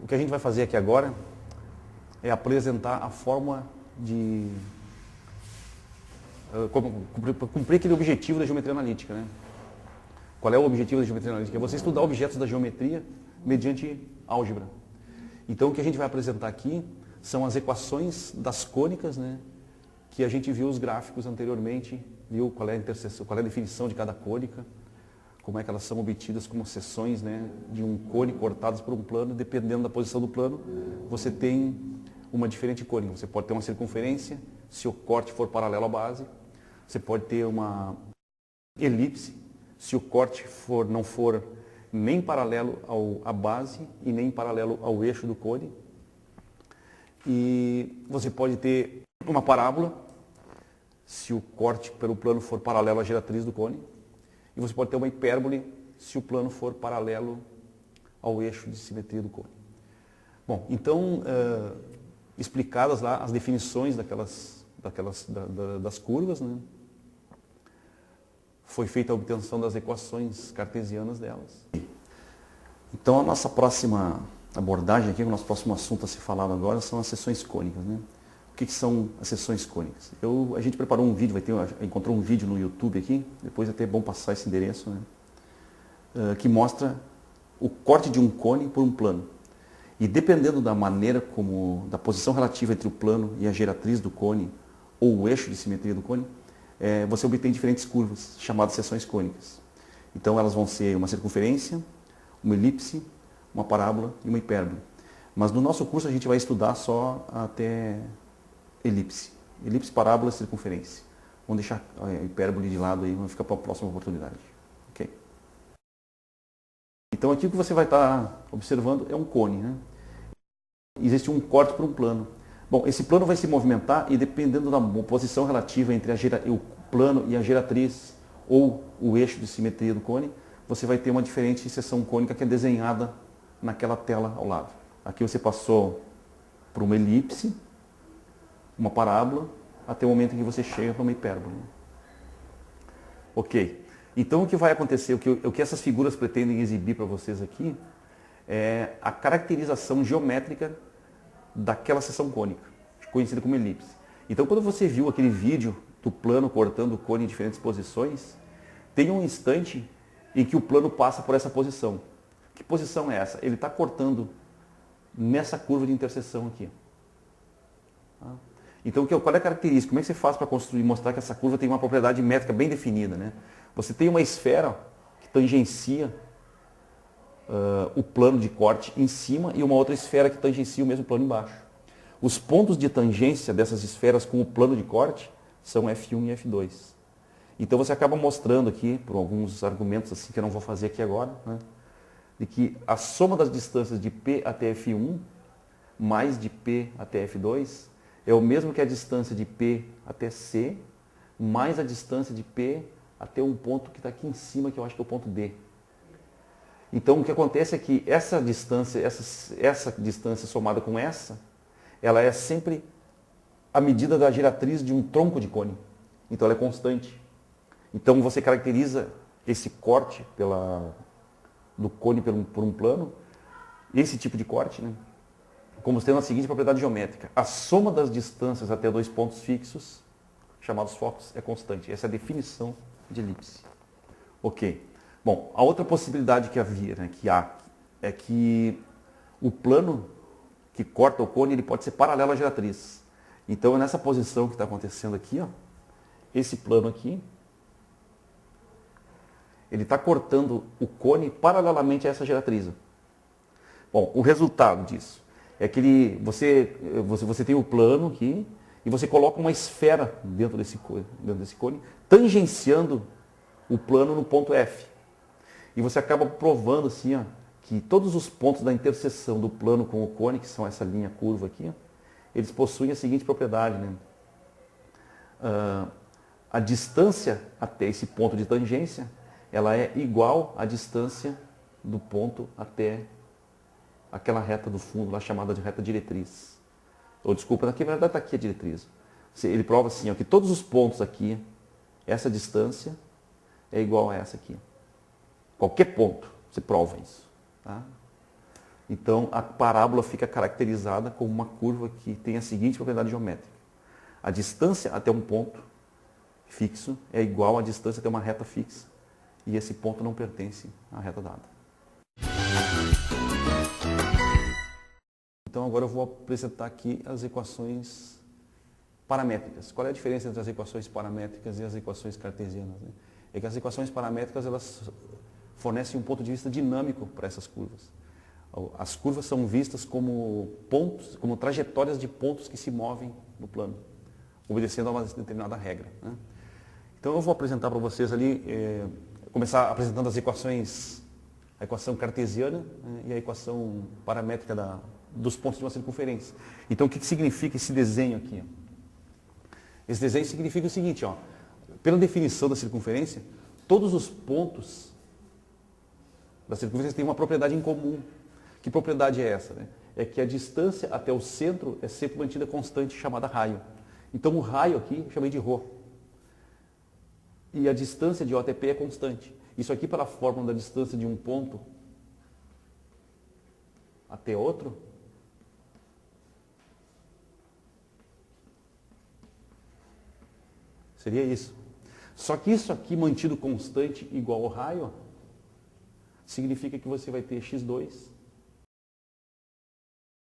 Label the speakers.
Speaker 1: O que a gente vai fazer aqui agora é apresentar a forma de cumprir aquele objetivo da geometria analítica, né? Qual é o objetivo da geometria analítica? É você estudar objetos da geometria mediante álgebra. Então, o que a gente vai apresentar aqui são as equações das cônicas, né? Que a gente viu os gráficos anteriormente, viu qual é a interseção, qual é a definição de cada cônica, como é que elas são obtidas como seções, né, de um cone cortadas por um plano. Dependendo da posição do plano, você tem uma diferente cônica. Você pode ter uma circunferência, se o corte for paralelo à base. Você pode ter uma elipse, se o corte não for nem paralelo à base e nem paralelo ao eixo do cone. E você pode ter uma parábola, se o corte pelo plano for paralelo à geratriz do cone. E você pode ter uma hipérbole, se o plano for paralelo ao eixo de simetria do cone. Bom, então, explicadas lá as definições das curvas, né? Foi feita a obtenção das equações cartesianas delas. Então, a nossa próxima abordagem aqui, o nosso próximo assunto a ser falado agora são as seções cônicas, né? O que são as seções cônicas? A gente preparou um vídeo, encontrou um vídeo no YouTube aqui, depois é até bom passar esse endereço, né? Que mostra o corte de um cone por um plano. E dependendo da maneira da posição relativa entre o plano e a geratriz do cone, ou o eixo de simetria do cone, você obtém diferentes curvas, chamadas seções cônicas. Então elas vão ser uma circunferência, uma elipse, uma parábola e uma hipérbole. Mas no nosso curso a gente vai estudar só até elipse. Elipse, parábola e circunferência. Vamos deixar a hipérbole de lado aí, vamos ficar para a próxima oportunidade. Ok? Então aqui o que você vai estar observando é um cone, né? Existe um corte por um plano. Bom, esse plano vai se movimentar e dependendo da posição relativa entre o plano e a geratriz ou o eixo de simetria do cone, você vai ter uma diferente seção cônica que é desenhada naquela tela ao lado. Aqui você passou por uma elipse, uma parábola, até o momento em que você chega para uma hipérbole. Ok. Então o que vai acontecer, o que essas figuras pretendem exibir para vocês aqui, é a caracterização geométrica daquela seção cônica, conhecida como elipse. Então quando você viu aquele vídeo do plano cortando o cone em diferentes posições, tem um instante em que o plano passa por essa posição. Que posição é essa? Ele está cortando nessa curva de interseção aqui. Então, qual é a característica? Como é que você faz para construir, mostrar que essa curva tem uma propriedade métrica bem definida, né? Você tem uma esfera que tangencia o plano de corte em cima e uma outra esfera que tangencia o mesmo plano embaixo. Os pontos de tangência dessas esferas com o plano de corte são F1 e F2. Então você acaba mostrando aqui, por alguns argumentos assim que eu não vou fazer aqui agora, né, de que a soma das distâncias de P até F1 mais de P até F2 é o mesmo que a distância de P até C mais a distância de P até um ponto que está aqui em cima, que eu acho que é o ponto D. Então o que acontece é que essa distância somada com ela é sempre a medida da geratriz de um tronco de cone. Então ela é constante. Então você caracteriza esse corte do cone por um plano, esse tipo de corte, né, como tendo a seguinte propriedade geométrica. A soma das distâncias até dois pontos fixos, chamados focos, é constante. Essa é a definição de elipse. Ok. Bom, a outra possibilidade que há, é que o plano que corta o cone ele pode ser paralelo à geratriz. Então é nessa posição que está acontecendo aqui, ó, esse plano aqui, ele está cortando o cone paralelamente a essa geratriz. Bom, o resultado disso é que você tem o plano aqui e você coloca uma esfera dentro desse cone, tangenciando o plano no ponto F. E você acaba provando assim, ó, que todos os pontos da interseção do plano com o cone, que são essa linha curva aqui, ó, eles possuem a seguinte propriedade, né? A distância até esse ponto de tangência, ela é igual à distância do ponto até aquela reta do fundo, lá chamada de reta diretriz. Ou desculpa, na verdade está aqui a diretriz. Ele prova assim, ó, que todos os pontos aqui, essa distância é igual a essa aqui. Qualquer ponto, você prova isso. Tá? Então, a parábola fica caracterizada como uma curva que tem a seguinte propriedade geométrica. A distância até um ponto fixo é igual à distância até uma reta fixa. E esse ponto não pertence à reta dada. Então, agora eu vou apresentar aqui as equações paramétricas. Qual é a diferença entre as equações paramétricas e as equações cartesianas, né? É que as equações paramétricas elas fornecem um ponto de vista dinâmico para essas curvas. As curvas são vistas como pontos, como trajetórias de pontos que se movem no plano, obedecendo a uma determinada regra, né? Então eu vou apresentar para vocês ali, começar apresentando as equações, a equação cartesiana, né, e a equação paramétrica dos pontos de uma circunferência. Então o que significa esse desenho aqui? Esse desenho significa o seguinte, ó, pela definição da circunferência, todos os pontos da circunferência têm uma propriedade em comum. Que propriedade é essa, né? É que a distância até o centro é sempre mantida constante, chamada raio. Então o raio aqui eu chamei de ρ. E a distância de OTP é constante. Isso aqui pela fórmula da distância de um ponto até outro seria isso. Só que isso aqui mantido constante igual ao raio significa que você vai ter x2